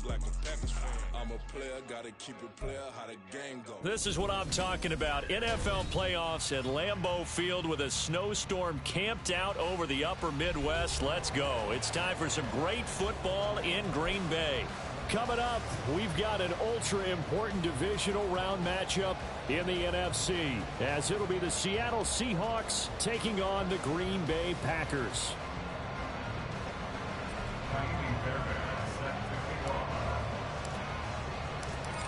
I'm a player, gotta keep it player, how the game go. This is what I'm talking about. NFL playoffs at Lambeau Field with a snowstorm camped out over the upper Midwest. Let's go. It's time for some great football in Green Bay. Coming up, we've got an ultra-important divisional round matchup in the NFC, as it'll be the Seattle Seahawks taking on the Green Bay Packers.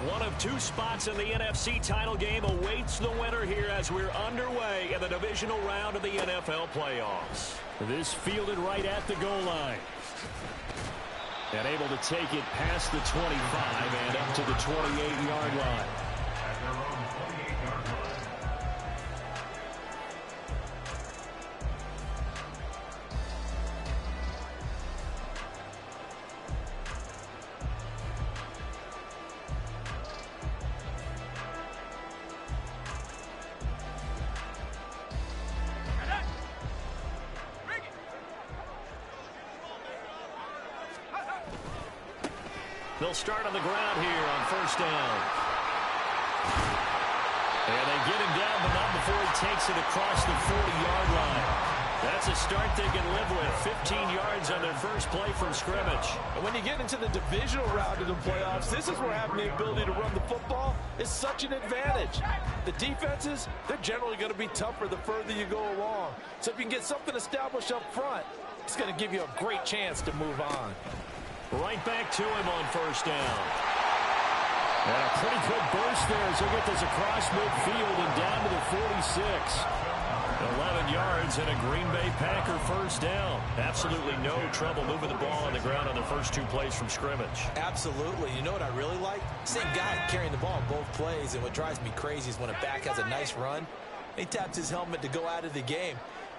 One of two spots in the NFC title game awaits the winner here as we're underway in the divisional round of the NFL playoffs. This fielded right at the goal line. And able to take it past the 25 and up to the 28-yard line. They'll start on the ground here on first down. And they get him down, but not before he takes it across the 40-yard line. That's a start they can live with. 15 yards on their first play from scrimmage. And when you get into the divisional round of the playoffs, this is where having the ability to run the football is such an advantage. The defenses, they're generally going to be tougher the further you go along. So if you can get something established up front, it's going to give you a great chance to move on. Right back to him on first down. And a pretty good burst there as he'll get this across midfield and down to the 46. 11 yards and a Green Bay Packer first down. Absolutely no trouble moving the ball on the ground on the first two plays from scrimmage. Absolutely. You know what I really like? Same guy carrying the ball both plays, and what drives me crazy is when a back has a nice run, he taps his helmet to go out of the game.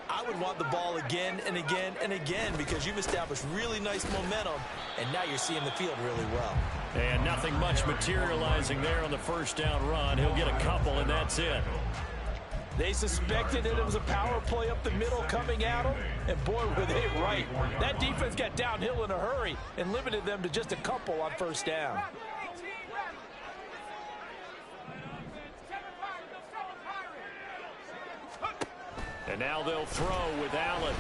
I would want the ball again and again and again because you've established really nice momentum, and now you're seeing the field really well. And nothing much materializing there on the first down run. He'll get a couple, and that's it. They suspected that it was a power play up the middle coming at them, and boy, were they right. That defense got downhill in a hurry and limited them to just a couple on first down. And now they'll throw with Allen.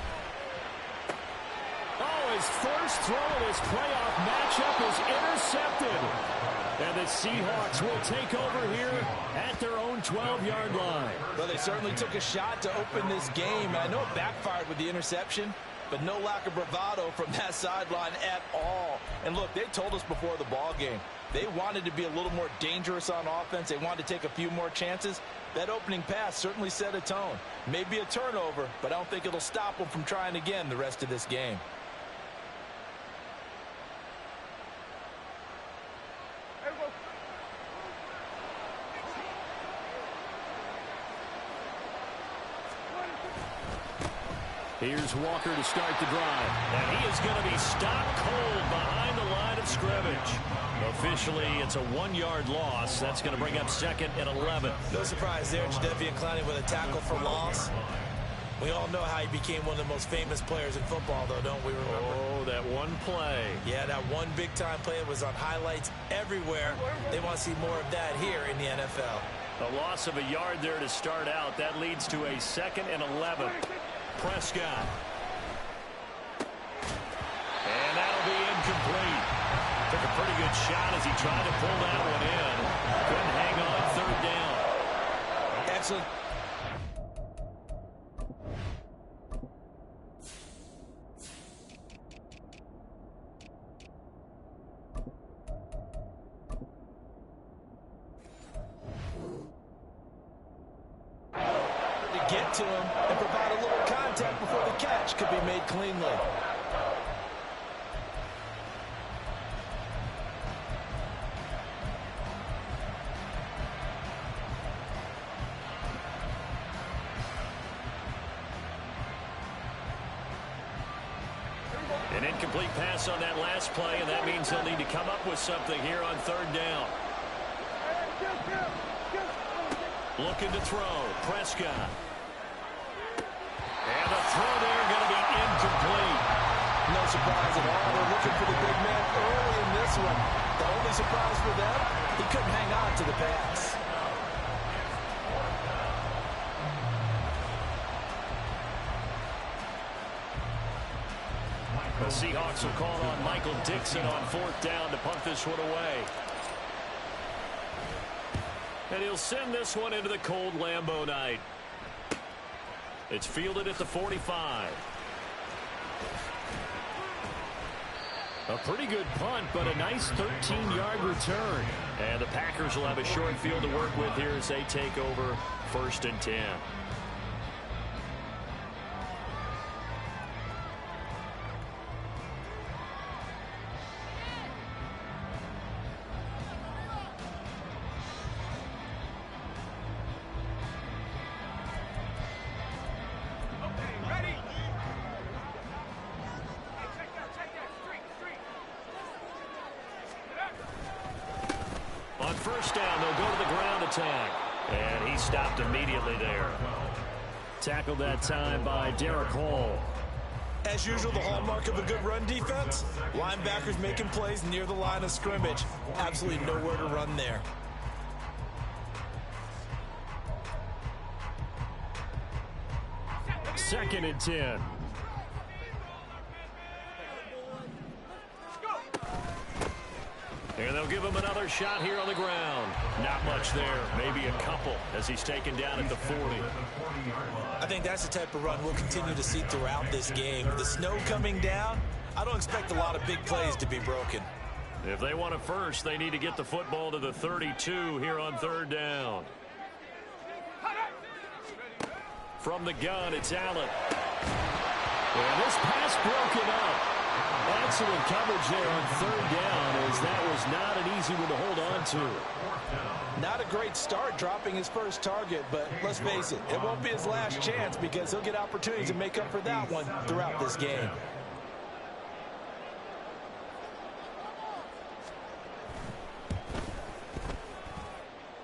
Oh, his first throw of this playoff matchup is intercepted. And the Seahawks will take over here at their own 12-yard line. Well, they certainly took a shot to open this game. And I know it backfired with the interception, but no lack of bravado from that sideline at all. And look, they told us before the ball game, they wanted to be a little more dangerous on offense. They wanted to take a few more chances. That opening pass certainly set a tone. Maybe a turnover, but I don't think it'll stop them from trying again the rest of this game. Here's Walker to start the drive. And he is going to be stopped cold behind the line of scrimmage. Officially, it's a 1-yard loss. That's going to bring up second and 11. No surprise there, Jadeveon Clowney with a tackle for loss. We all know how he became one of the most famous players in football, though, don't we remember? Oh, that one play. Yeah, that one big-time play that was on highlights everywhere. They want to see more of that here in the NFL. A loss of a yard there to start out. That leads to a second and 11. Prescott. And that'll be incomplete. Took a pretty good shot as he tried to pull that one in. Couldn't hang on third down. Excellent. To get to him and provide a little contact before the catch could be made cleanly. An incomplete pass on that last play, and that means they'll need to come up with something here on third down. Looking to throw. Prescott. And the throw there going to be incomplete. No surprise at all. They're looking for the big man early in this one. surprise for them. He couldn't hang on to the pass. The Seahawks will call on Michael Dixon on 4th down to punt this one away. And he'll send this one into the cold Lambeau night. It's fielded at the 45. A pretty good punt, but a nice 13-yard return. And the Packers will have a short field to work with here as they take over 1st and 10. On 1st down, they'll go to the ground attack. And he stopped immediately there. Tackled that time by Derek Hall. As usual, the hallmark of a good run defense, linebackers making plays near the line of scrimmage. Absolutely nowhere to run there. Second and 10. And they'll give him another shot here on the ground. Not much there. Maybe a couple as he's taken down at the 40. I think that's the type of run we'll continue to see throughout this game. With the snow coming down, I don't expect a lot of big plays to be broken. If they want it first, they need to get the football to the 32 here on 3rd down. From the gun, it's Allen. And this pass broken up. Excellent coverage there on 3rd down, as that was not an easy one to hold on to. Not a great start dropping his first target, but let's face it, it won't be his last chance because he'll get opportunities to make up for that one throughout this game.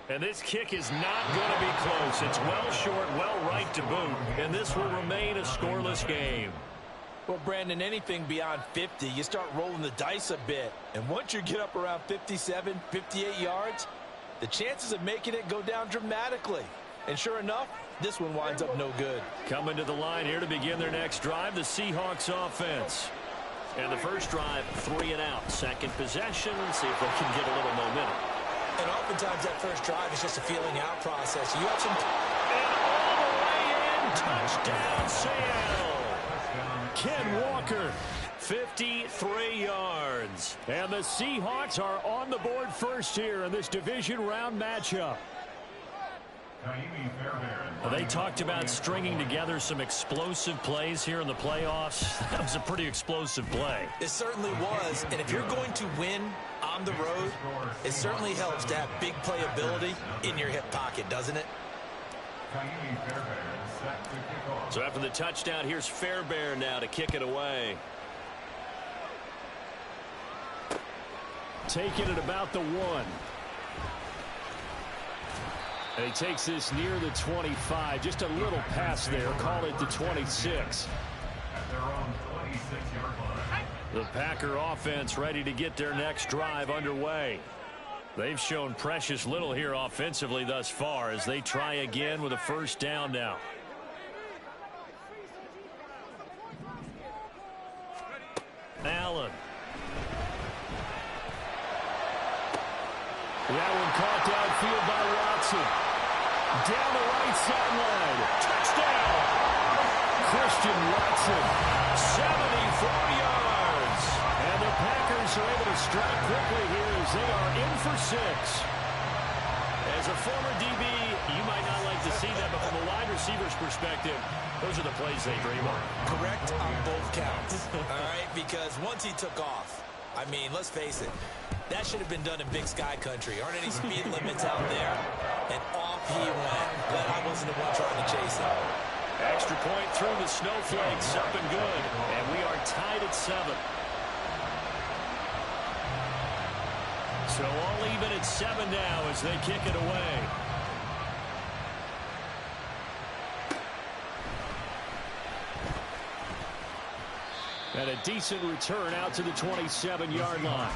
And this kick is not going to be close. It's well short, well right to boot, and this will remain a scoreless game. Well, Brandon, anything beyond 50, you start rolling the dice a bit. And once you get up around 57, 58 yards, the chances of making it go down dramatically. And sure enough, this one winds up no good. Coming to the line here to begin their next drive, the Seahawks offense. And the first drive, 3 and out. Second possession, see if they can get a little momentum. And oftentimes that first drive is just a feeling out process. You have some... And all the way in, touchdown Seattle. Ken Walker, 53 yards. And the Seahawks are on the board first here in this division round matchup. They talked about stringing together some explosive plays here in the playoffs. That was a pretty explosive play. It certainly was. And if you're going to win on the road, it certainly helps to have big playability in your hip pocket, doesn't it? So after the touchdown, here's Fairbairn now to kick it away. Taking it about the 1. And he takes this near the 25. Just a little pass there. Call it the 26. The Packer offense ready to get their next drive underway. They've shown precious little here offensively thus far as they try again with a first down now. Allen. That one caught downfield by Watson. Down the right sideline. Touchdown! Christian Watson, 74 yards. And the Packers are able to strike quickly here as they are in for 6. As a former DB, you might not like to see that, but from a wide receiver's perspective, those are the plays they dream of. Correct on both counts. All right, because once he took off, I mean, let's face it, that should have been done in Big Sky country. Aren't any speed limits out there? And off he went. Glad I wasn't the one trying to chase him. Extra point through the snowflakes, up and good. And we are tied at 7. So all even at 7 now as they kick it away. And a decent return out to the 27-yard line.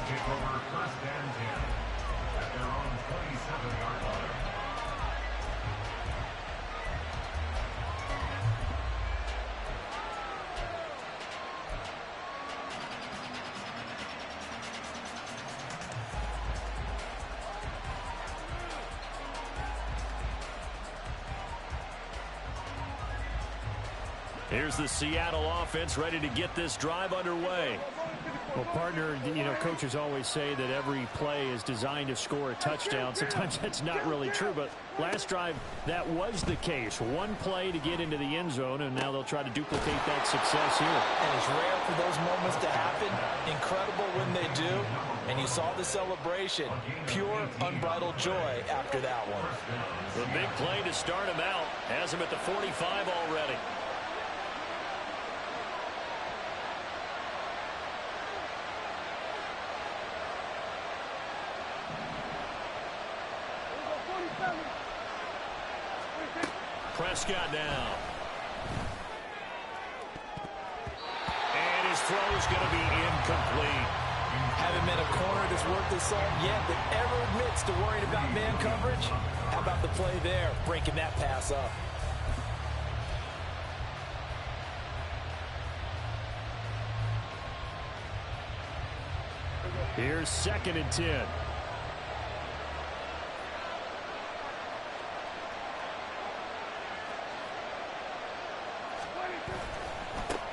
Here's the Seattle offense ready to get this drive underway. Well, partner, you know, coaches always say that every play is designed to score a touchdown. Sometimes that's not really true, but last drive, that was the case. One play to get into the end zone, and now they'll try to duplicate that success here. And it's rare for those moments to happen. Incredible when they do. And you saw the celebration. Pure, unbridled joy after that one. The big play to start him out. Has him at the 45 already. Prescott down. And his throw is going to be incomplete. Haven't met a corner that's worth his salt yet that ever admits to worrying about man coverage. How about the play there, breaking that pass up? Here's 2nd and 10.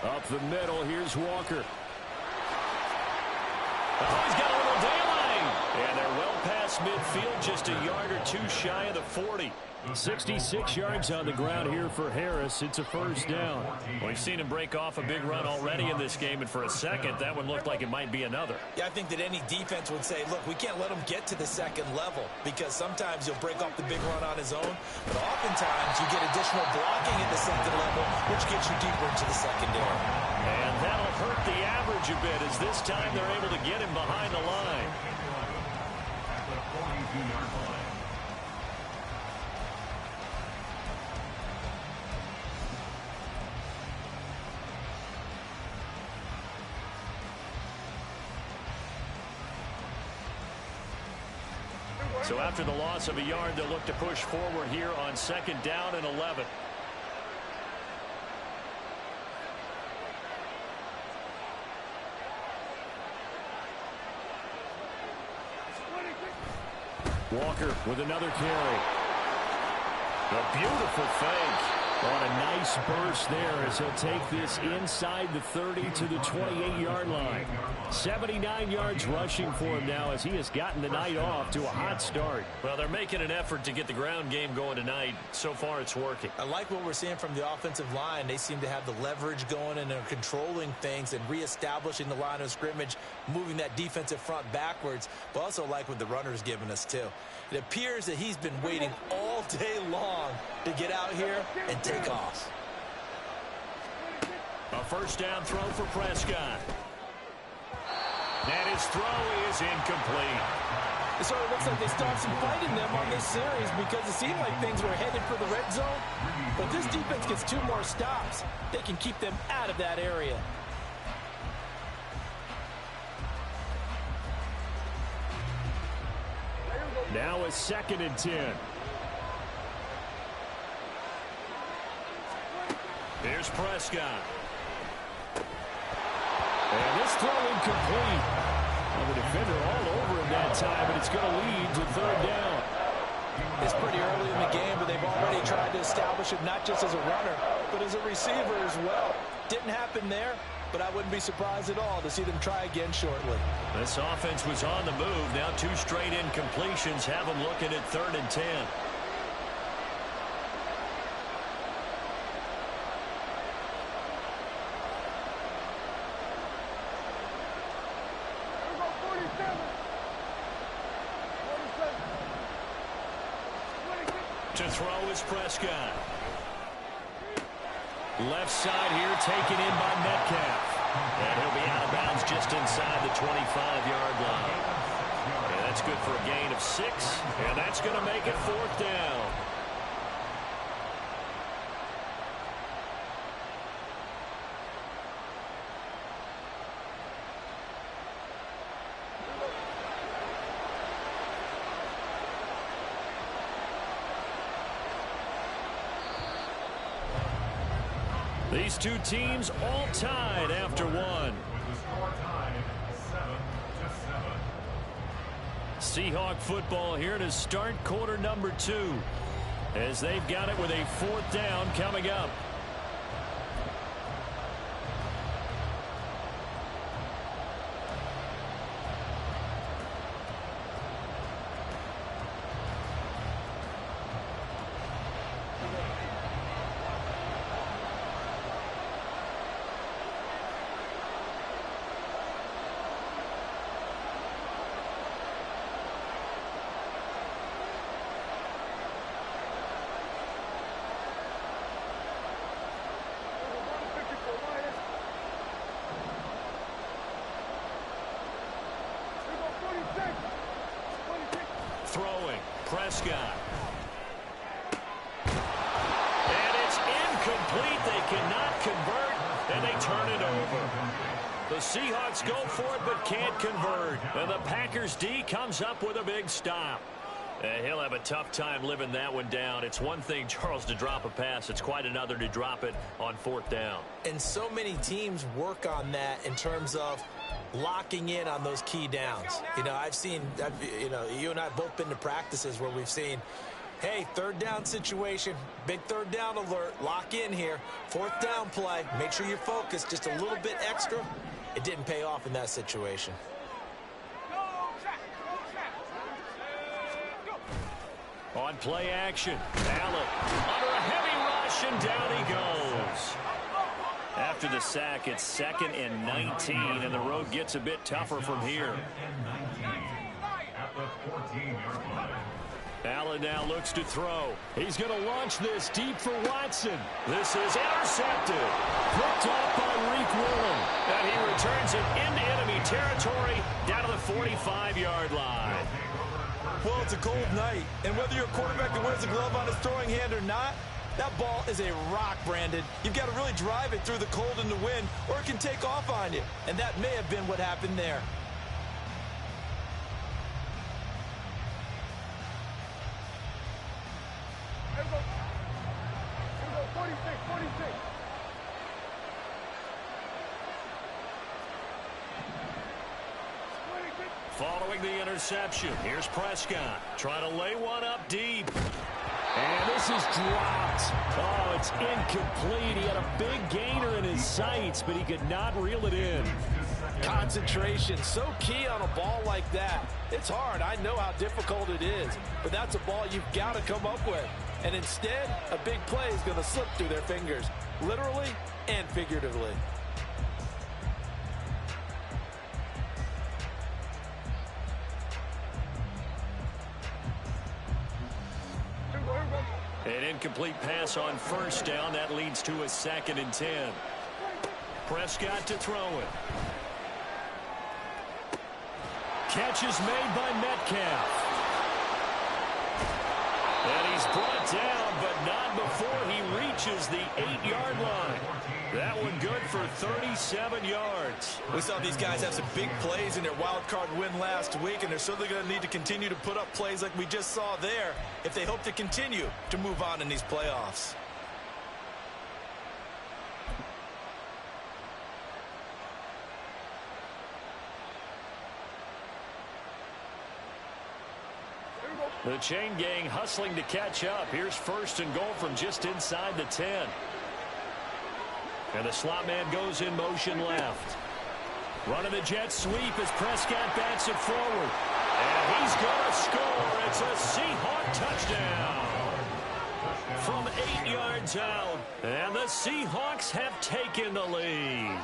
Up the middle, here's Walker. Oh, he's got a little daylight. And they're well past midfield, just a yard or two shy of the 40. 66 yards on the ground here for Harris. It's a first down. Well, we've seen him break off a big run already in this game, and for a second, that one looked like it might be another. Yeah, I think that any defense would say, look, we can't let him get to the second level because sometimes he'll break off the big run on his own, but oftentimes you get additional blocking at the second level, which gets you deeper into the secondary. And that'll hurt the average a bit as this time they're able to get him behind the line. So after the loss of a yard, they'll look to push forward here on 2nd down and 11. Walker with another carry. A beautiful fake. On a nice burst there as he'll take this inside the 30 to the 28-yard line. 79 yards rushing for him now as he has gotten the night off to a hot start. Well, they're making an effort to get the ground game going tonight. So far, it's working. I like what we're seeing from the offensive line. They seem to have the leverage going and are controlling things and reestablishing the line of scrimmage, moving that defensive front backwards, but also like what the runner's giving us, too. It appears that he's been waiting all day long to get out here and take off. A first down throw for Prescott. And his throw is incomplete. It sort of looks like they still have some fight in them on this series because it seemed like things were headed for the red zone. But this defense gets 2 more stops. They can keep them out of that area. Now a 2nd and 10. Here's Prescott. And this throw incomplete. Well, the defender all over him that time, but it's going to lead to 3rd down. It's pretty early in the game, but they've already tried to establish it not just as a runner, but as a receiver as well. Didn't happen there, but I wouldn't be surprised at all to see them try again shortly. This offense was on the move. Now 2 straight incompletions have them looking at 3rd and 10. To throw is Prescott. Left side here taken in by Metcalf. And he'll be out of bounds just inside the 25-yard line. And that's good for a gain of 6. And that's going to make it 4th down. These two teams all tied after one. Seahawk football here to start quarter number 2, as they've got it with a 4th down coming up. Throwing, Prescott. And it's incomplete. They cannot convert, and they turn it over. The Seahawks go for it but can't convert. And the Packers D comes up with a big stop. He'll have a tough time living that one down. It's one thing, Charles, to drop a pass. It's quite another to drop it on 4th down. And so many teams work on that in terms of locking in on those key downs. I've seen, you and I have both been to practices where we've seen, hey, 3rd down situation, big 3rd down alert, lock in here, 4th down play, make sure you're focused just a little bit extra. It didn't pay off in that situation. On play action, Allen under a heavy rush, and down he goes. After the sack, it's 2nd and 19, and the road gets a bit tougher from here. Allen now looks to throw. He's going to launch this deep for Watson. This is intercepted. Picked off by Reek Willen. And he returns it into enemy territory down to the 45-yard line. Well, it's a cold night, and whether you're a quarterback that wears a glove on his throwing hand or not, that ball is a rock, Brandon. You've got to really drive it through the cold and the wind, or it can take off on you. And that may have been what happened there. Here we go. 46, 46. Following the interception, here's Prescott trying to lay one up deep. And this is dropped. Oh, it's incomplete. He had a big gainer in his sights, but he could not reel it in. Concentration, so key on a ball like that. It's hard. I know how difficult it is, but that's a ball you've got to come up with. And instead, a big play is going to slip through their fingers, literally and figuratively. An incomplete pass on 1st down. That leads to a 2nd and 10. Prescott to throw it. Catch is made by Metcalf. And he's brought down, but not before he reaches the 8-yard line. That one good for 37 yards. We saw these guys have some big plays in their wild card win last week, and they're certainly going to need to continue to put up plays like we just saw there if they hope to continue to move on in these playoffs. The chain gang hustling to catch up. Here's 1st and goal from just inside the 10. And the slot man goes in motion left. Running the jet sweep as Prescott bats it forward. And he's going to score. It's a Seahawk touchdown. From 8 yards out. And the Seahawks have taken the lead.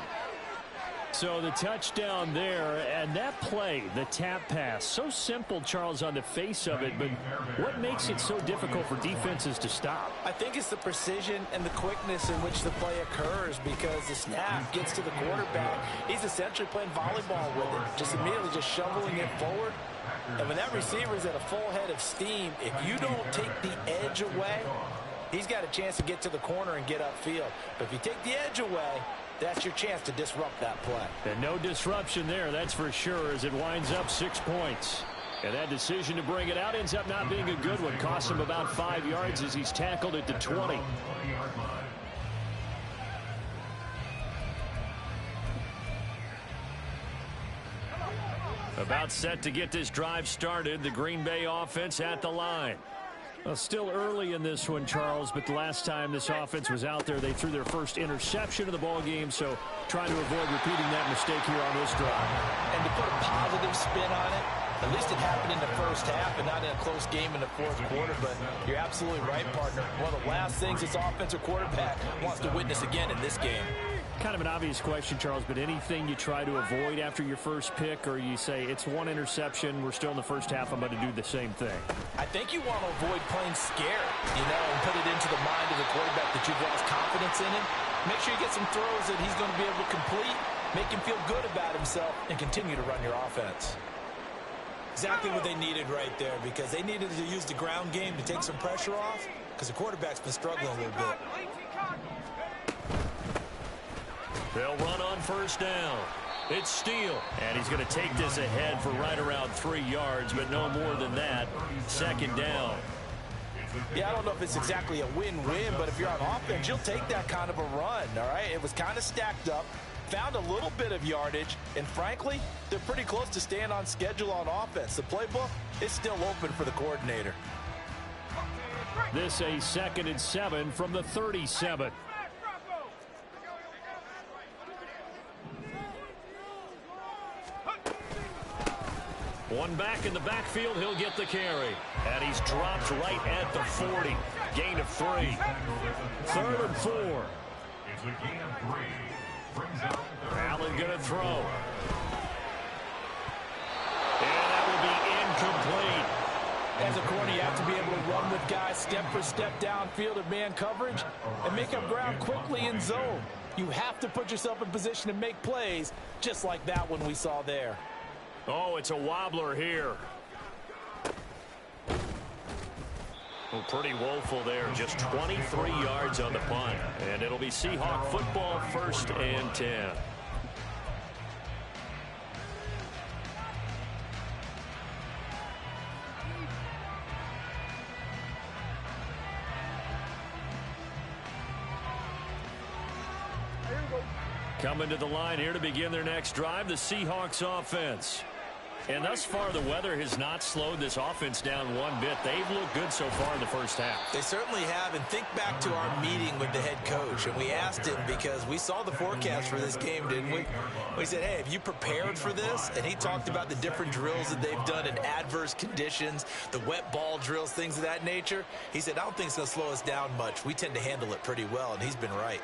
So the touchdown there, and that play, the tap pass, so simple, Charles, on the face of it, but what makes it so difficult for defenses to stop? I think it's the precision and the quickness in which the play occurs, because the snap gets to the quarterback. He's essentially playing volleyball with it, just immediately just shoveling it forward. And when that receiver's at a full head of steam, if you don't take the edge away, he's got a chance to get to the corner and get upfield. But if you take the edge away, that's your chance to disrupt that play. And no disruption there, that's for sure, as it winds up 6 points. And that decision to bring it out ends up not being a good one. Costs him about 5 yards as he's tackled at the 20. About set to get this drive started. The Green Bay offense at the line. Well, still early in this one, Charles, but the last time this offense was out there, they threw their first interception of the ball game, so trying to avoid repeating that mistake here on this drive. And to put a positive spin on it, at least it happened in the first half and not in a close game in the fourth quarter, but you're absolutely right, partner. One of the last things this offensive quarterback wants to witness again in this game. Kind of an obvious question, Charles, but anything you try to avoid after your first pick, or you say it's one interception, we're still in the first half, I'm going to do the same thing? I think you want to avoid playing scared, and put it into the mind of the quarterback that you've lost confidence in him. Make sure you get some throws that he's going to be able to complete, make him feel good about himself, and continue to run your offense. Exactly what they needed right there, because they needed to use the ground game to take some pressure off, because the quarterback's been struggling a little bit. They'll run on first down. It's Steele. And he's going to take this ahead for right around 3 yards, but no more than that. Second down. Yeah, I don't know if it's exactly a win-win, but if you're on offense, you'll take that kind of a run, all right? It was kind of stacked up, found a little bit of yardage, and frankly, they're pretty close to staying on schedule on offense. The playbook is still open for the coordinator. This a 2nd and 7 from the 37. One back in the backfield, he'll get the carry. And he's dropped right at the 40. Gain of 3. 3rd and 4. Allen going to throw. And that will be incomplete. As a corner, you have to be able to run with guys step for step downfield of man coverage and make up ground quickly in zone. You have to put yourself in position to make plays just like that one we saw there. Oh, it's a wobbler here. Well, pretty woeful there. Just 23 yards on the punt. And it'll be Seahawk football, 1st and 10. Coming to the line here to begin their next drive, the Seahawks offense. And thus far, the weather has not slowed this offense down one bit. They've looked good so far in the first half. They certainly have, and think back to our meeting with the head coach, and we asked him because we saw the forecast for this game, didn't we? We said, hey, have you prepared for this? And he talked about the different drills that they've done in adverse conditions, the wet ball drills, things of that nature. He said, I don't think it's going to slow us down much. We tend to handle it pretty well, and he's been right.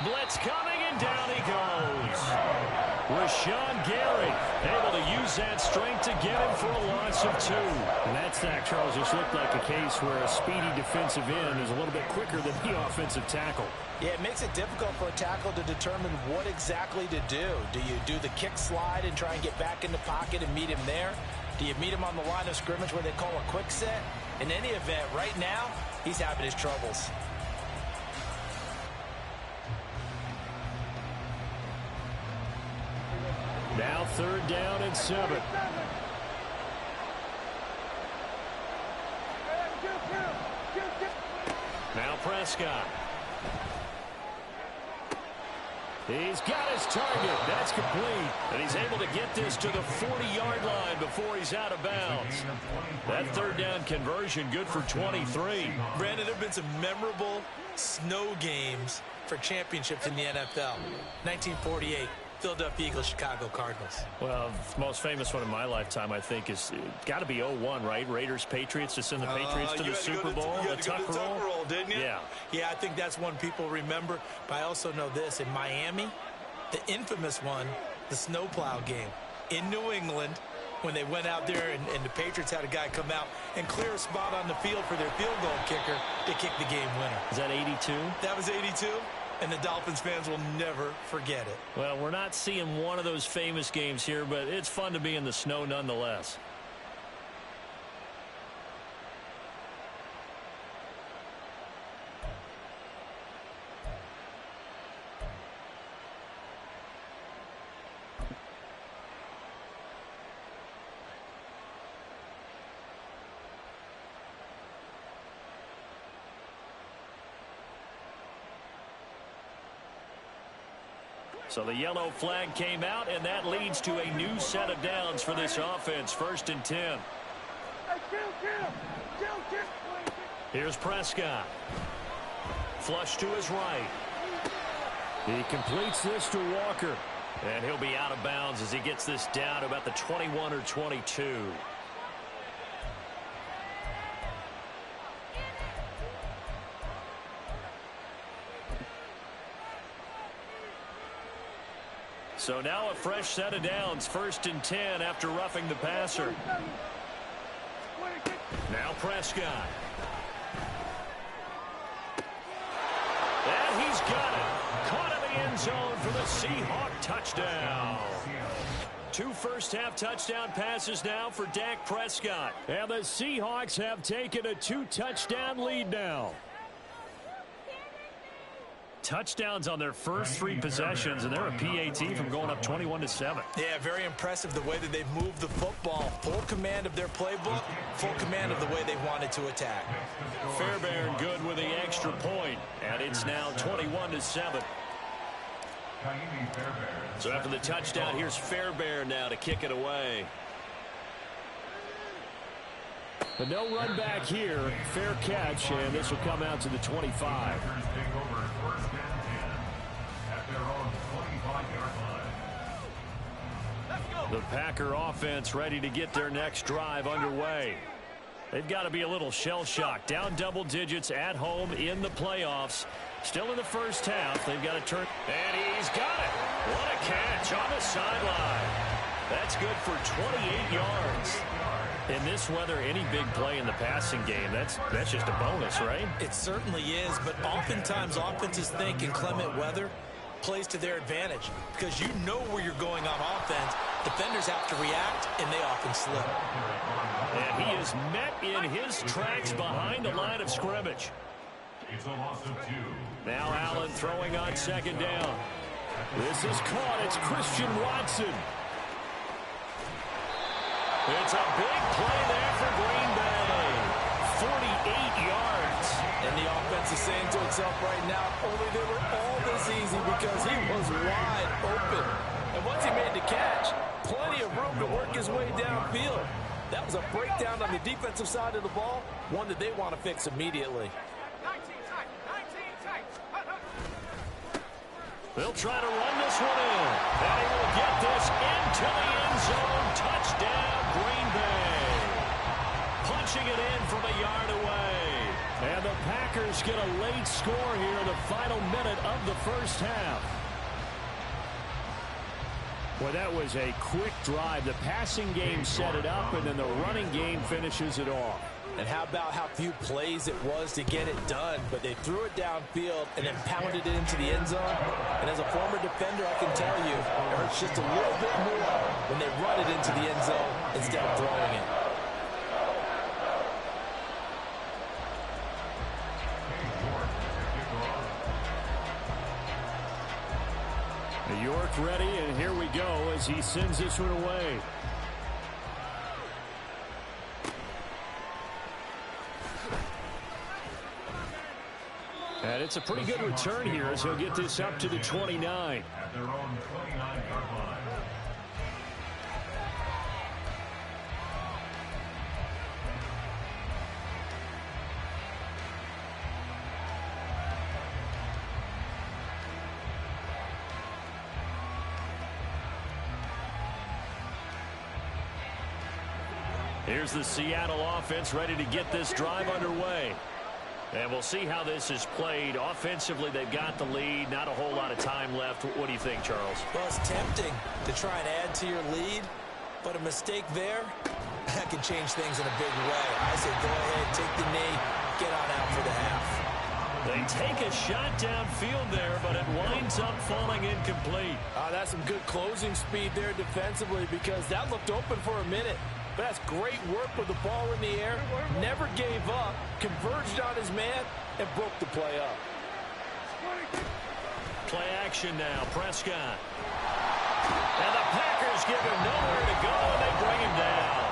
Blitz coming, and down he goes. Rashawn Gary able to use that strength to get him for a loss of 2. And that sack, Charles, just looked like a case where a speedy defensive end is a little bit quicker than the offensive tackle. Yeah, it makes it difficult for a tackle to determine what exactly to do. Do you do the kick slide and try and get back in the pocket and meet him there? Do you meet him on the line of scrimmage where they call a quick set? In any event, right now, he's having his troubles. Now 3rd down and 7. Now Prescott. He's got his target. That's complete. And he's able to get this to the 40-yard line before he's out of bounds. That 3rd down conversion good for 23. Brandon, there have been some memorable snow games for championships in the NFL. 1948. Philadelphia Eagles, Chicago Cardinals. Well, the most famous one in my lifetime, I think, is got to be 0-1, right? Raiders-Patriots to send the Patriots to the Super Bowl. You had to go to the Tuck roll, didn't you? Yeah. Yeah, I think that's one people remember. But I also know this. In Miami, the infamous one, the snowplow game in New England, when they went out there and the Patriots had a guy come out and clear a spot on the field for their field goal kicker to kick the game winner. Is that 82? That was 82. And the Dolphins fans will never forget it. Well, we're not seeing one of those famous games here, but it's fun to be in the snow nonetheless. So the yellow flag came out, and that leads to a new set of downs for this offense. 1st and 10. Here's Prescott. Flush to his right. He completes this to Walker. And he'll be out of bounds as he gets this down to about the 21 or 22. So now a fresh set of downs. 1st and 10 after roughing the passer. Now Prescott. And he's got it. Caught in the end zone for the Seahawk touchdown. 2 first-half touchdown passes now for Dak Prescott. And the Seahawks have taken a 2-touchdown lead now. Touchdowns on their first 3 possessions, and they're a PAT from going up 21-7. Yeah, very impressive the way that they've moved the football. Full command of their playbook, full command of the way they wanted to attack. Fairbairn good with the extra point, and it's now 21-7. So after the touchdown, here's Fairbairn now to kick it away. But no run back here. Fair catch, and this will come out to the 25. The Packer offense ready to get their next drive underway. They've got to be a little shell-shocked. Down double digits at home in the playoffs. Still in the first half. They've got to turn. And he's got it. What a catch on the sideline. That's good for 28 yards. In this weather, any big play in the passing game, that's just a bonus, right? It certainly is, but oftentimes offenses think in clement weather plays to their advantage because you know where you're going on offense. Defenders have to react, and they often slip. And he is met in his tracks behind the line of scrimmage. It's a loss of 2. Now Allen throwing on 2nd down. This is caught. It's Christian Watson. It's a big play there for Green Bay. 48 yards. And the offense is saying to itself right now, only they were all this easy because he was wide open. And once he made the catch, plenty of room to work his way downfield. That was a breakdown on the defensive side of the ball, one that they want to fix immediately. They'll try to run this one in. And he will get this into the end zone. Touchdown, Green Bay. Punching it in from a yard away. And the Packers get a late score here in the final minute of the first half. Well, that was a quick drive. The passing game set it up, and then the running game finishes it off. And how about how few plays it was to get it done, but they threw it downfield and then pounded it into the end zone. And as a former defender, I can tell you, it hurts just a little bit more when they run it into the end zone instead of throwing it. York ready, and here we go as he sends this one away. And it's a pretty good return here as he'll get this up to the 29. At their own 29-yard line. Here's the Seattle offense ready to get this drive underway. And we'll see how this is played. Offensively, they've got the lead. Not a whole lot of time left. What do you think, Charles? Well, it's tempting to try and add to your lead, but a mistake there, that can change things in a big way. I say go ahead, take the knee, get on out for the half. They take a shot downfield there, but it winds up falling incomplete. That's some good closing speed there defensively because that looked open for a minute. But that's great work with the ball in the air. Never gave up, converged on his man, and broke the play up. Play action now, Prescott. And the Packers give him nowhere to go, and they bring him down.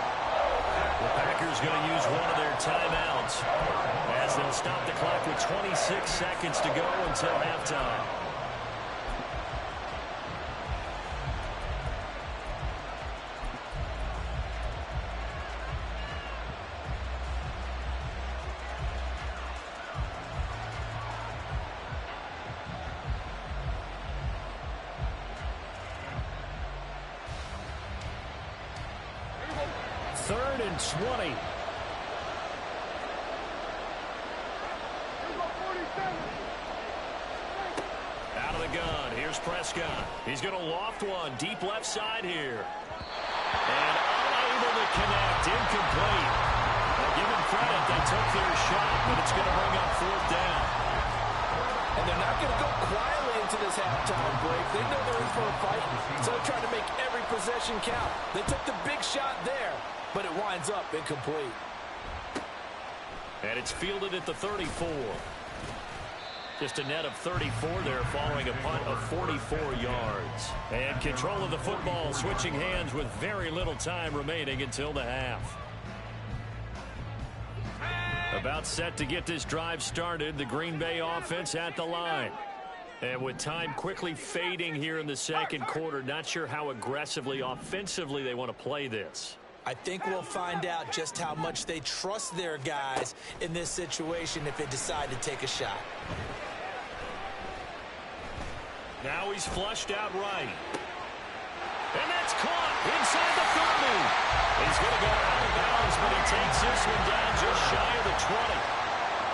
The Packers going to use one of their timeouts as they'll stop the clock with 26 seconds to go until halftime. 3rd and 20. Out of the gun. Here's Prescott. He's going to loft one deep left side here. And unable to connect. Incomplete. Now, give them credit. They took their shot, but it's going to bring up 4th down. And they're not going to go quietly into this halftime break. They know they're in for a fight, so they're trying to make every possession count. They took the big shot there, but it winds up incomplete. And it's fielded at the 34. Just a net of 34 there following a punt of 44 yards. And control of the football, switching hands with very little time remaining until the half. About set to get this drive started, the Green Bay offense at the line. And with time quickly fading here in the second quarter, not sure how aggressively, offensively they want to play this. I think we'll find out just how much they trust their guys in this situation if they decide to take a shot. Now he's flushed out right. And that's caught inside the 30. He's going to go out of bounds, but he takes this one down just shy of the 20.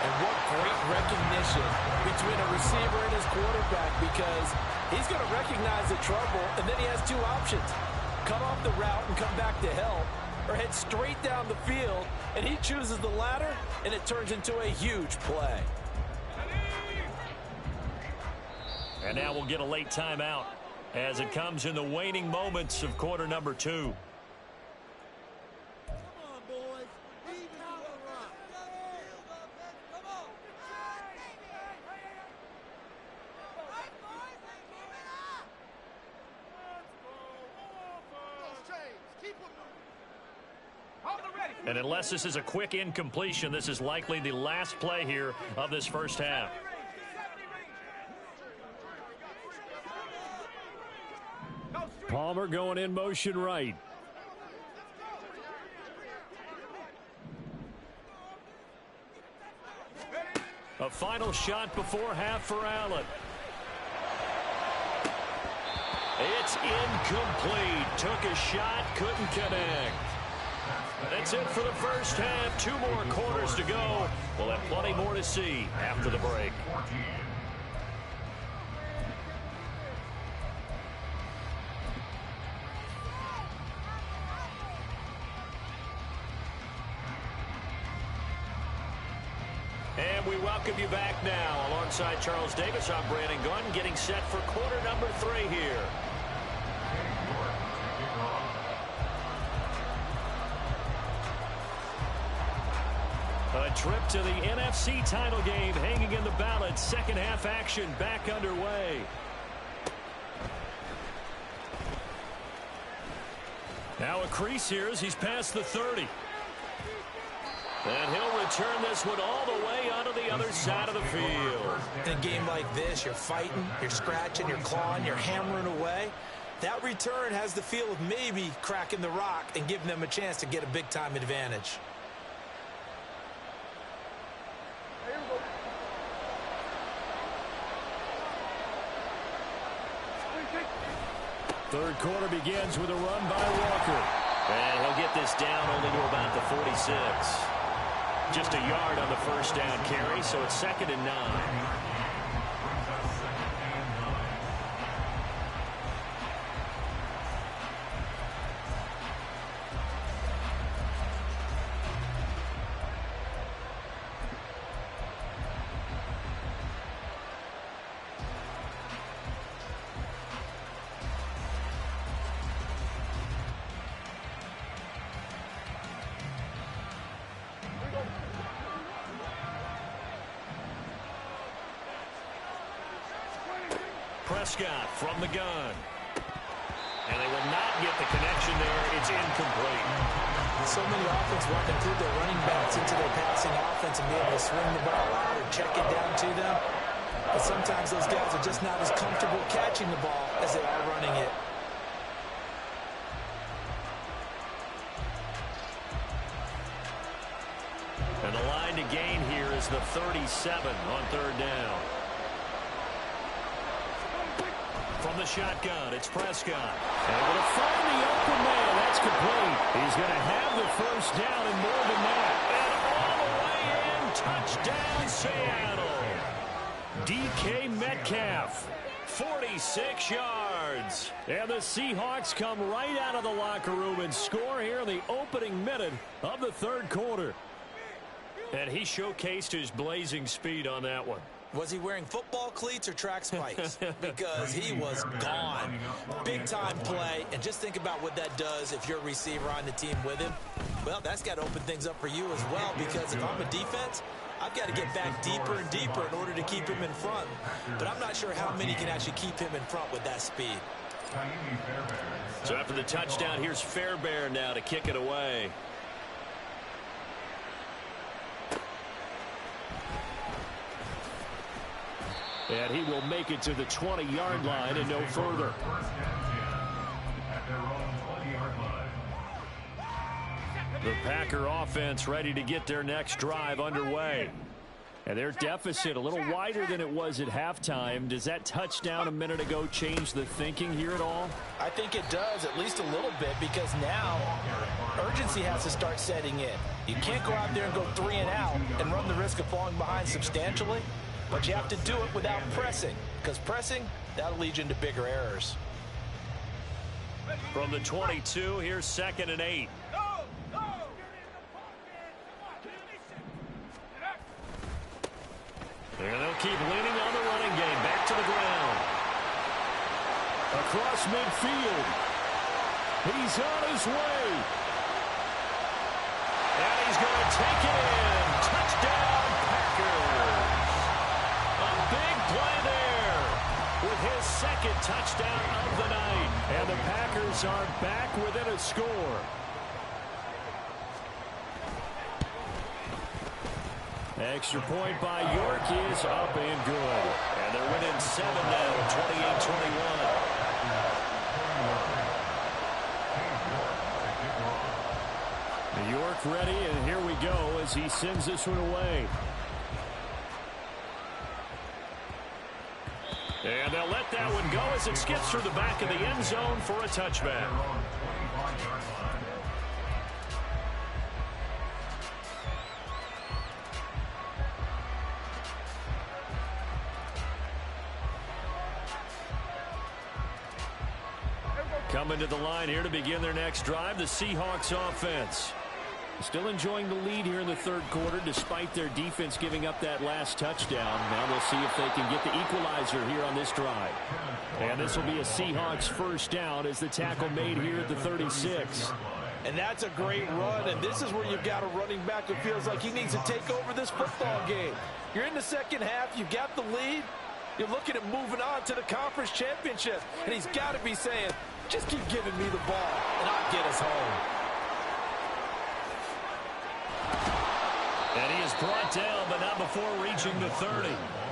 And what great recognition between a receiver and his quarterback, because he's going to recognize the trouble, and then he has two options. Cut off the route and come back to help, or head straight down the field, and he chooses the latter, and it turns into a huge play. And now we'll get a late timeout as it comes in the waning moments of quarter number 2. And unless this is a quick incompletion, this is likely the last play here of this first half. Palmer going in motion right. A final shot before half for Allen. It's incomplete. Took a shot, couldn't connect. That's it for the first half. 2 more quarters to go. We'll have plenty more to see after the break. And we welcome you back now. Alongside Charles Davis, I'm Brandon Gunn, getting set for quarter number 3 here. A trip to the NFC title game hanging in the balance. Second half action back underway. Now a crease here as he's past the 30. And he'll return this one all the way onto the other side of the field. In a game like this, you're fighting, you're scratching, you're clawing, you're hammering away. That return has the feel of maybe cracking the rock and giving them a chance to get a big-time advantage. Third quarter begins with a run by Walker. And he'll get this down only to about the 46. Just a yard on the first down carry, so it's 2nd and 9. Prescott from the gun. And they will not get the connection there. It's incomplete. So many offenses want to include their running backs into their passing offense and be able to swing the ball out or check it down to them. But sometimes those guys are just not as comfortable catching the ball as they are running it. And the line to gain here is the 37 on 3rd down. From the shotgun, it's Prescott. Able to find the open man. That's complete. He's going to have the first down and more than that. And all the way in, touchdown Seattle. DK Metcalf, 46 yards. And the Seahawks come right out of the locker room and score here in the opening minute of the third quarter. And he showcased his blazing speed on that one. Was he wearing football cleats or track spikes? Because he was gone. Big-time play. And just think about what that does if you're a receiver on the team with him. Well, that's got to open things up for you as well, because if I'm a defense, I've got to get back deeper and deeper in order to keep him in front. But I'm not sure how many can actually keep him in front with that speed. So after the touchdown, here's Fairbairn now to kick it away. And he will make it to the 20-yard line and no further. The Packer offense ready to get their next drive underway. And their deficit a little wider than it was at halftime. Does that touchdown a minute ago change the thinking here at all? I think it does, at least a little bit, because now urgency has to start setting in. You can't go out there and go 3 and out and run the risk of falling behind substantially. But you have to do it without pressing, because pressing, that'll lead you into bigger errors. From the 22, here's 2nd and 8. And they'll keep leaning on the running game. Back to the ground. Across midfield. He's on his way. And he's going to take it in. Touchdown, Packers. A big play there with his 2nd touchdown of the night. And the Packers are back within a score. Extra point by York is up and good. And they're winning 7 now, 28-21. York ready, and here we go as he sends this one away. And they'll let that one go as it skips through the back of the end zone for a touchback. Coming to the line here to begin their next drive, the Seahawks offense. Still enjoying the lead here in the third quarter despite their defense giving up that last touchdown. Now we'll see if they can get the equalizer here on this drive. And this will be a Seahawks first down as the tackle made here at the 36. And that's a great run, and this is where you've got a running back who feels like he needs to take over this football game. You're in the second half, you've got the lead, you're looking at moving on to the conference championship, and he's got to be saying, just keep giving me the ball, and I'll get us home. And he is brought down, but not before reaching the 30.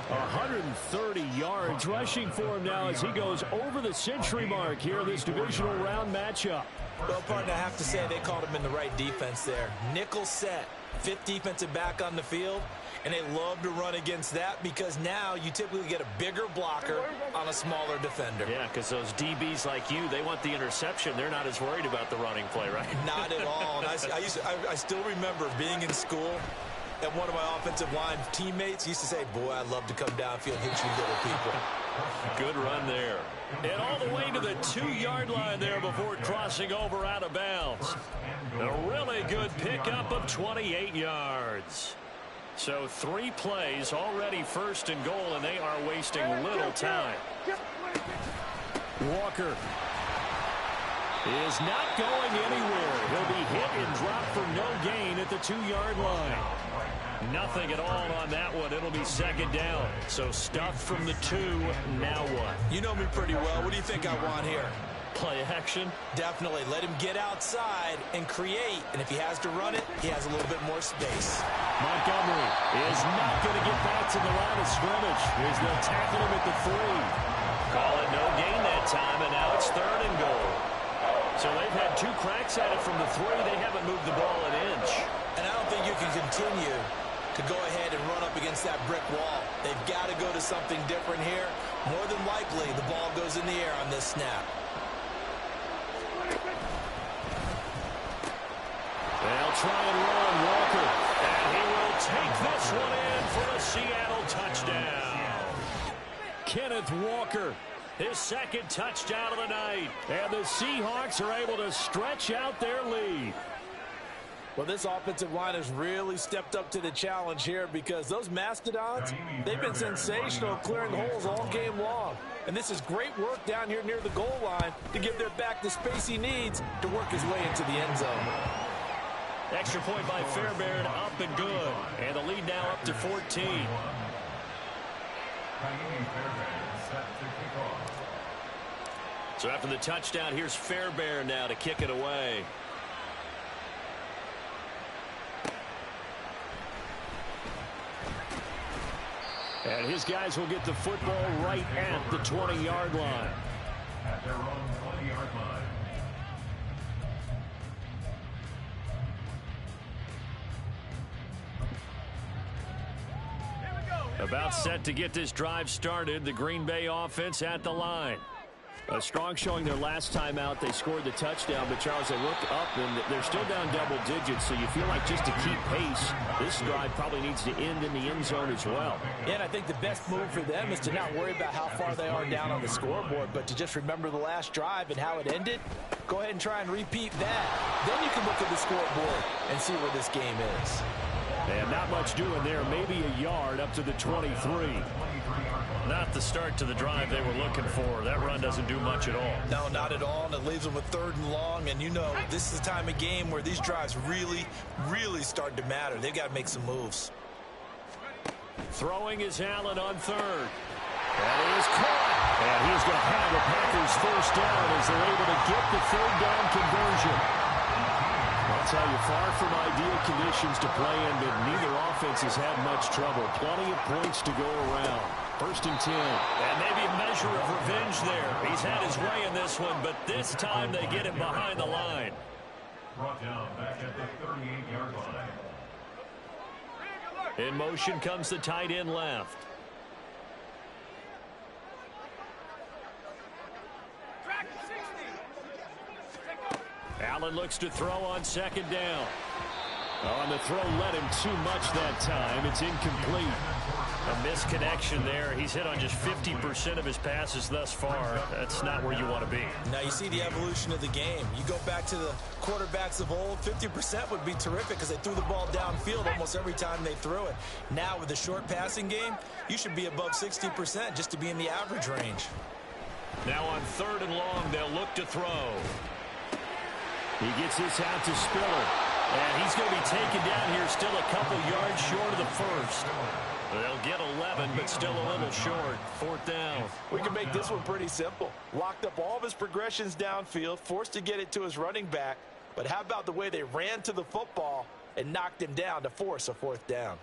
130 yards rushing for him now as he goes over the century mark here in this divisional round matchup. Well, partner, I have to say they called him in the right defense there. Nickel set, 5th defensive back on the field, and they love to run against that because now you typically get a bigger blocker on a smaller defender. Yeah, because those DBs like you, they want the interception. They're not as worried about the running play, right? Not at all. And I still remember being in school, and one of my offensive line teammates used to say, boy, I'd love to come downfield and hit you little people. Good run there. And all the way to the 2-yard line there before crossing over out of bounds. A really good pickup of 28 yards. So 3 plays already first and goal, and they are wasting little time. Walker is not going anywhere. He'll be hit and dropped for no gain at the 2-yard line. Nothing at all on that one. It'll be second down. So stuffed from the 2. Now what? You know me pretty well. What do you think I want here? Play action? Definitely. Let him get outside and create. And if he has to run it, he has a little bit more space. Montgomery is not going to get back to the line of scrimmage as they'll tackle him at the 3. Call it no gain that time, and now it's third and goal. So they've had 2 cracks at it from the 3. They haven't moved the ball an inch. And I don't think you can continue to go ahead and run up against that brick wall. They've got to go to something different here. More than likely, the ball goes in the air on this snap. try and run Walker. And he will take this one in for a Seattle touchdown. Kenneth Walker, his second touchdown of the night. And the Seahawks are able to stretch out their lead. Well, this offensive line has really stepped up to the challenge here because those Mastodons, they've been sensational clearing holes all game long. And this is great work down here near the goal line to give their back the space he needs to work his way into the end zone. Extra point by Fairbairn, up and good. And the lead now up to 14. So after the touchdown, here's Fairbairn now to kick it away. And his guys will get the football right at the 20-yard line. At their own 20-yard line. About set to get this drive started. The Green Bay offense at the line. A strong showing their last time out. They scored the touchdown, but Charles, they looked up and they're still down double digits, so you feel like just to keep pace, this drive probably needs to end in the end zone as well. Yeah, and I think the best move for them is to not worry about how far they are down on the scoreboard, but to just remember the last drive and how it ended. Go ahead and try and repeat that. Then you can look at the scoreboard and see where this game is. And not much doing there. Maybe a yard up to the 23. Not the start to the drive they were looking for. That run doesn't do much at all. No, not at all, and it leaves them with 3rd and long. And you know, this is the time of game where these drives really, really start to matter. They've got to make some moves. Throwing is Allen on 3rd. That is caught. And he's going to have the Packers first down as they're able to get the 3rd down conversion. I'll tell you, far from ideal conditions to play in, but neither offense has had much trouble. Plenty of points to go around. 1st and 10. And maybe a measure of revenge there. He's had his way in this one, but this time they get him behind the line. Brought down back at the 38-yard line. In motion comes the tight end left. Allen looks to throw on 2nd down. Oh, and the throw led him too much that time. It's incomplete. A misconnection there. He's hit on just 50% of his passes thus far. That's not where you want to be. Now you see the evolution of the game. You go back to the quarterbacks of old, 50% would be terrific because they threw the ball downfield almost every time they threw it. Now with the short passing game, you should be above 60% just to be in the average range. Now on 3rd and long, they'll look to throw. He gets this out to Spiller. And he's going to be taken down here still a couple yards short of the 1st. They'll get 11, but still a little short. 4th down. We can make this one pretty simple. Locked up all of his progressions downfield, forced to get it to his running back. But how about the way they ran to the football and knocked him down to force a 4th down?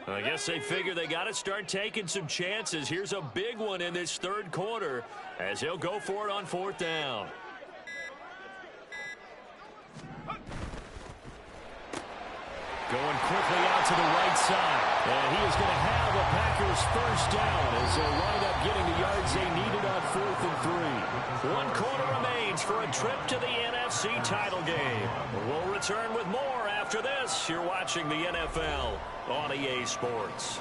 I guess they figure they got to start taking some chances. Here's a big one in this 3rd quarter as he'll go for it on 4th down. Going quickly out to the right side. And he is going to have the Packers first down as they'll wind up getting the yards they needed on 4th and 3. 1 quarter road trip to the NFC title game. We'll return with more after this. You're watching the NFL on EA Sports.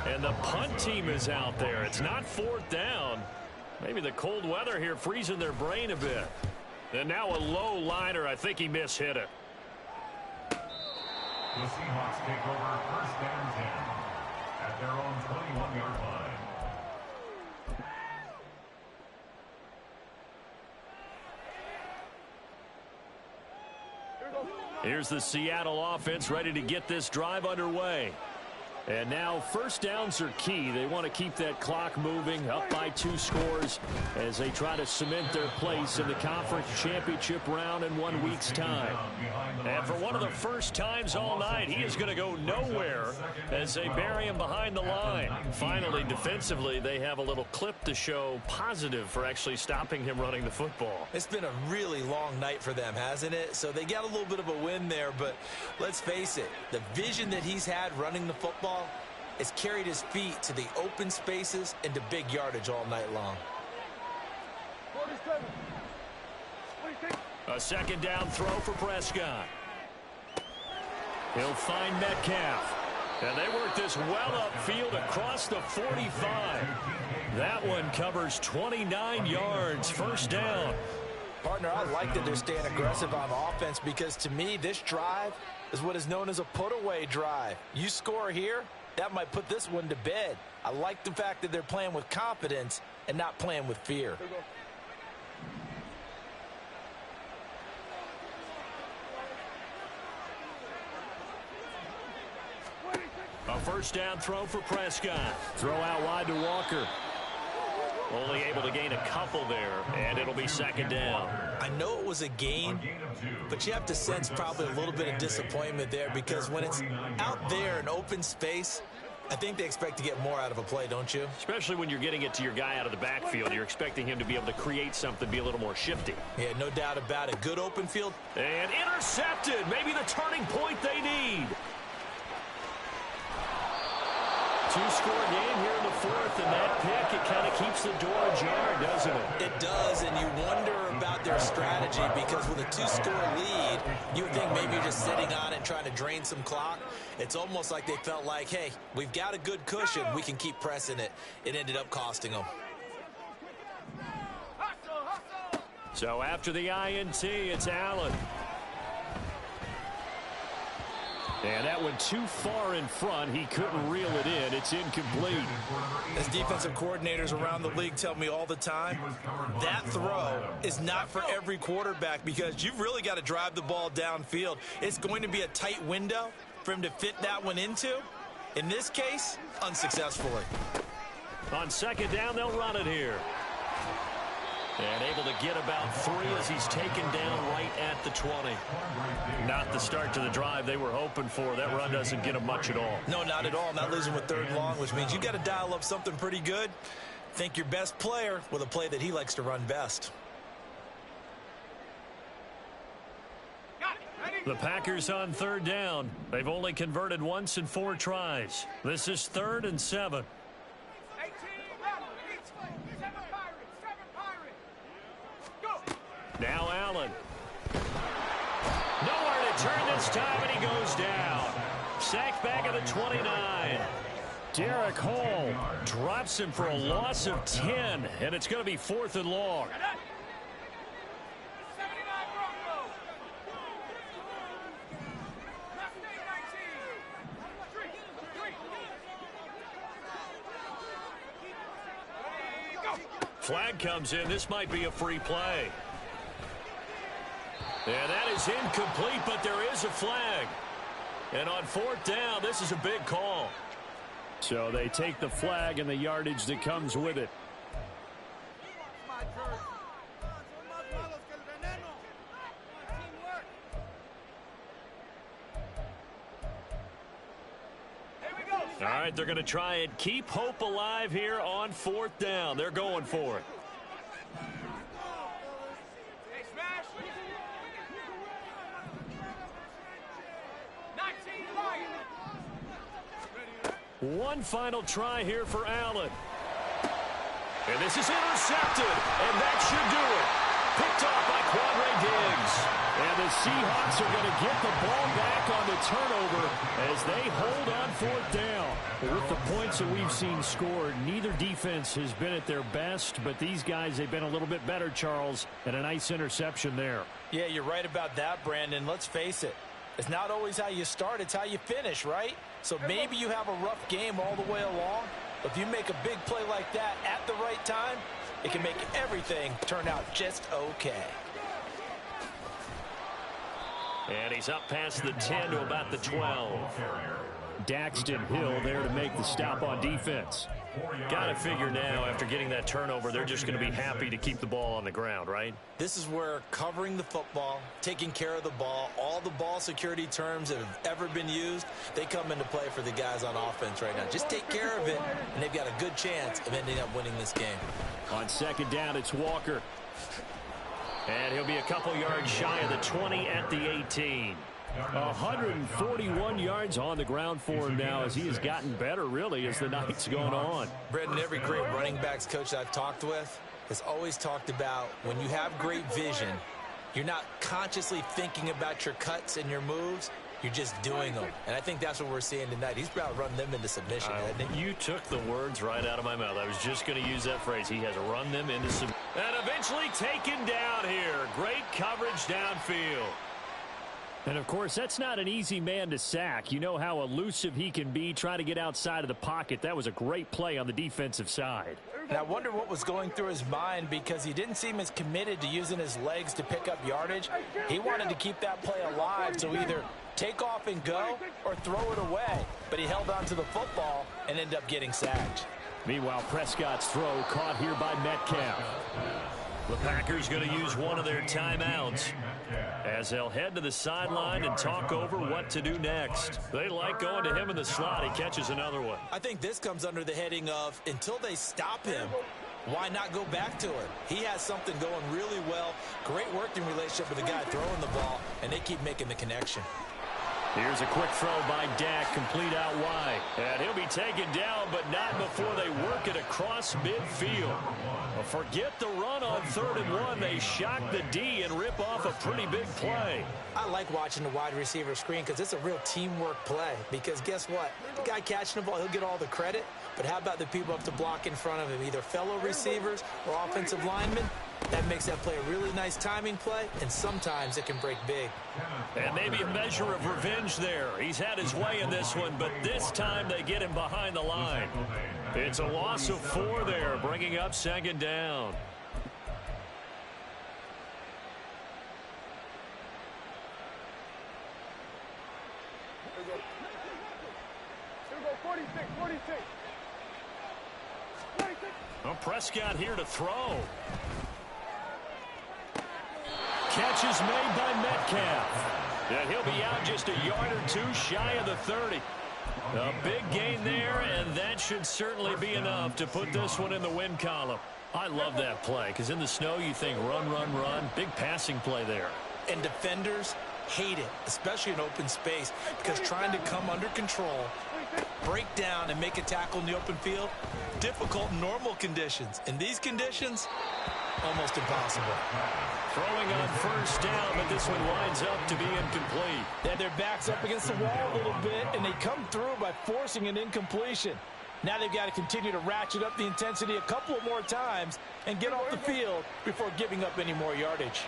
And the punt team is out there. It's not 4th down. Maybe the cold weather here freezing their brain a bit. And now a low liner. I think he mishit it. The Seahawks take over 1st and 10 at their own 21-yard line. Here's the Seattle offense ready to get this drive underway. And now 1st downs are key. They want to keep that clock moving, up by 2 scores as they try to cement their place in the conference championship round in 1 week's time. And for one of the first times all night, he is going to go nowhere as they bury him behind the line. Finally, defensively, they have a little clip to show positive for actually stopping him running the football. It's been a really long night for them, hasn't it? So they got a little bit of a win there, but let's face it, the vision that he's had running the football has carried his feet to the open spaces and to big yardage all night long. 47. 26. A 2nd down throw for Prescott. He'll find Metcalf. And they work this well upfield across the 45. That one covers 29 yards. 1st down. Partner, I like that they're staying aggressive on offense because to me, this drive is what is known as a put-away drive. You score here, that might put this one to bed. I like the fact that they're playing with confidence and not playing with fear. A 1st down throw for Prescott. Throw out wide to Walker. Only able to gain a couple there, and it'll be 2nd down. I know it was a gain, but you have to sense probably a little bit of disappointment there because when it's out there in open space, I think they expect to get more out of a play, don't you? Especially when you're getting it to your guy out of the backfield. You're expecting him to be able to create something, be a little more shifty. Yeah, no doubt about it. Good open field. And intercepted. Maybe the turning point they need. 2-score game here in the 4th, and that pick, it kind of keeps the door ajar, doesn't it? It does, and you wonder about their strategy because with a 2-score lead, you would think maybe you're just sitting on it trying to drain some clock. It's almost like they felt like, hey, we've got a good cushion. We can keep pressing it. It ended up costing them. So after the INT, it's Allen. And that went too far in front. He couldn't reel it in. It's incomplete. As defensive coordinators around the league tell me all the time, that throw is not for every quarterback because you've really got to drive the ball downfield. It's going to be a tight window for him to fit that one into. In this case, unsuccessfully. On 2nd down, they'll run it here. And able to get about 3 as he's taken down right at the 20. Not the start to the drive they were hoping for. That run doesn't get him much at all. No, not at all. Not losing with 3rd long, which means you got to dial up something pretty good. Think your best player with a play that he likes to run best. The Packers on third down. They've only converted once in 4 tries. This is 3rd and 7. Now Allen. Nowhere to turn this time, and he goes down. Sacked back at the 29. Derek Hall drops him for a loss of 10, and it's going to be 4th and long. Flag comes in. This might be a free play. And that is incomplete, but there is a flag. And on 4th down, this is a big call. So they take the flag and the yardage that comes with it. All right, they're going to try and keep hope alive here on 4th down. They're going for it. One final try here for Allen. And this is intercepted, and that should do it. Picked off by Quadre Diggs. And the Seahawks are going to get the ball back on the turnover as they hold on 4th down. With the points that we've seen scored, neither defense has been at their best, but these guys, they've been a little bit better, Charles, and a nice interception there. Yeah, you're right about that, Brandon. Let's face it. It's not always how you start, it's how you finish, right? So maybe you have a rough game all the way along, but if you make a big play like that at the right time, it can make everything turn out just okay. And he's up past the 10 to about the 12. Daxton Hill there to make the stop on defense. Got to figure now, after getting that turnover, they're just going to be happy to keep the ball on the ground, right? This is where covering the football, taking care of the ball, all the ball security terms that have ever been used, they come into play for the guys on offense right now. Just take care of it, and they've got a good chance of ending up winning this game. On 2nd down, it's Walker. And he'll be a couple yards shy of the 20 at the 18. 141 yards on the ground for him now as he has gotten better, really, as the night's gone on. Brendan, every great running backs coach I've talked with has always talked about when you have great vision, you're not consciously thinking about your cuts and your moves. You're just doing them. And I think that's what we're seeing tonight. He's about running them into submission, hasn't he? You took the words right out of my mouth. I was just going to use that phrase. He has run them into submission. And eventually taken down here. Great coverage downfield. And, of course, that's not an easy man to sack. You know how elusive he can be, trying to get outside of the pocket. That was a great play on the defensive side. And I wonder what was going through his mind, because he didn't seem as committed to using his legs to pick up yardage. He wanted to keep that play alive, so either take off and go or throw it away. But he held on to the football and ended up getting sacked. Meanwhile, Prescott's throw caught here by Metcalf. The Packers going to use one of their timeouts as they'll head to the sideline and talk over what to do next. They like going to him in the slot. He catches another one. I think this comes under the heading of, until they stop him, why not go back to it? He has something going really well. Great working relationship with the guy throwing the ball, and they keep making the connection. Here's a quick throw by Dak, complete out wide. And he'll be taken down, but not before they work it across midfield. Well, forget the run on 3rd and 1. They shock the D and rip off a pretty big play. I like watching the wide receiver screen because it's a real teamwork play. Because guess what? The guy catching the ball, he'll get all the credit. But how about the people up to block in front of him, either fellow receivers or offensive linemen? That makes that play a really nice timing play, and sometimes it can break big. And maybe a measure of revenge there. He's had his way in this one, but this time they get him behind the line. It's a loss of 4 there, bringing up 2nd down. Here we go, 46. Well, Prescott here to throw. Catch is made by Metcalf. And he'll be out just a yard or two shy of the 30. A big gain there, and that should certainly be enough to put this one in the win column. I love that play, because in the snow you think run, run, run. Big passing play there. And defenders hate it, especially in open space, because trying to come under control, break down, and make a tackle in the open field, difficult in normal conditions. In these conditions, almost impossible. Throwing on first down, but this one winds up to be incomplete. They had their backs up against the wall a little bit, and they come through by forcing an incompletion. Now they've got to continue to ratchet up the intensity a couple of more times and get off the field before giving up any more yardage.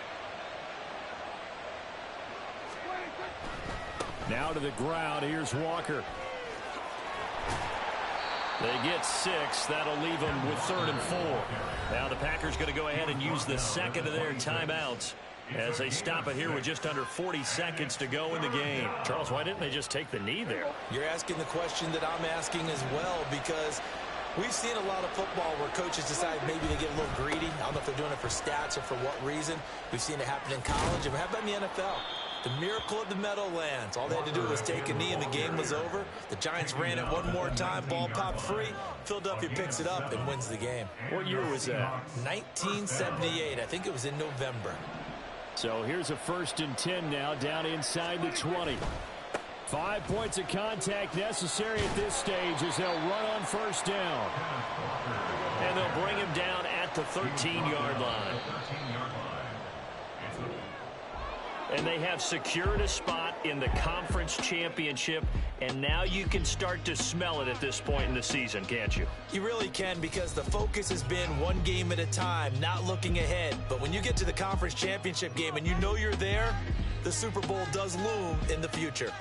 Now to the ground. Here's Walker. They get 6. That'll leave them with 3rd and 4. Now the Packers going to go ahead and use the second of their timeouts as they stop it here with just under 40 seconds to go in the game. Charles, why didn't they just take the knee there? You're asking the question that I'm asking as well, because we've seen a lot of football where coaches decide maybe they get a little greedy. I don't know if they're doing it for stats or for what reason. We've seen it happen in college. And how about in the NFL? The miracle of the Meadowlands. All they had to do was take a knee and the game was over. The Giants ran it one more time. Ball popped free. Philadelphia picks it up and wins the game. What year was that? 1978. I think it was in November. So here's a 1st and 10 now, down inside the 20. 5 points of contact necessary at this stage as they'll run on first down. And they'll bring him down at the 13-yard line. And they have secured a spot in the conference championship, and now you can start to smell it at this point in the season, can't you? You really can, because the focus has been one game at a time, not looking ahead. But when you get to the conference championship game and you know you're there, the Super Bowl does loom in the future.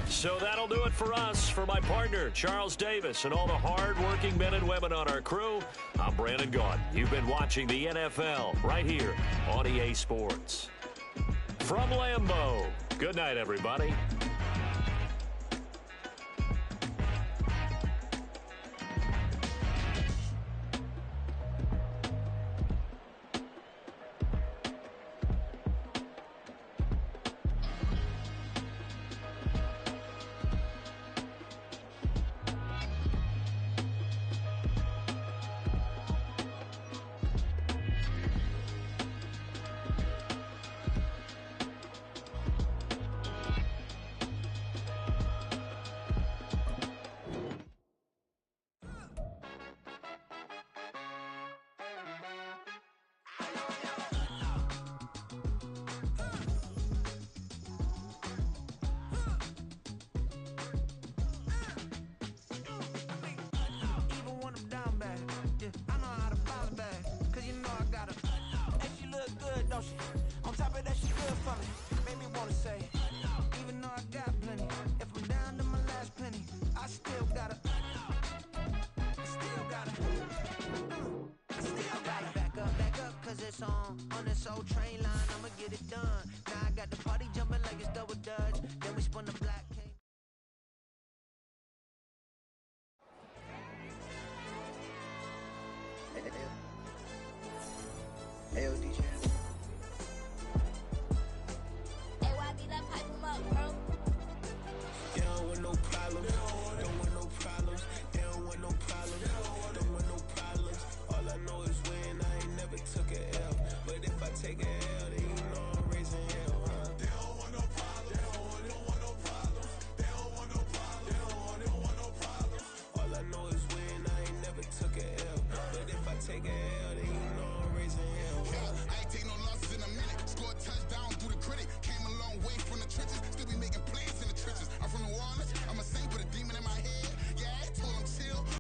So that'll do it for us. For my partner, Charles Davis, and all the hard-working men and women on our crew, I'm Brandon Gaudin. You've been watching the NFL right here on EA Sports. From Lambeau, good night, everybody. On top of that, she good for me. Made me wanna say, even though I got plenty, if I'm down to my last penny, I still gotta back up, cause it's on this old train line, I'ma get it done. Now I got the party jumping like it's double dutch, then we spun the black cane. Hey, yo, DJ. Take a L, then you know I'm raising hell, huh? They don't want no problems. They don't want no problems. They don't want no problems. They don't want no problems. All I know is win. I ain't never took a L. But if I take a L,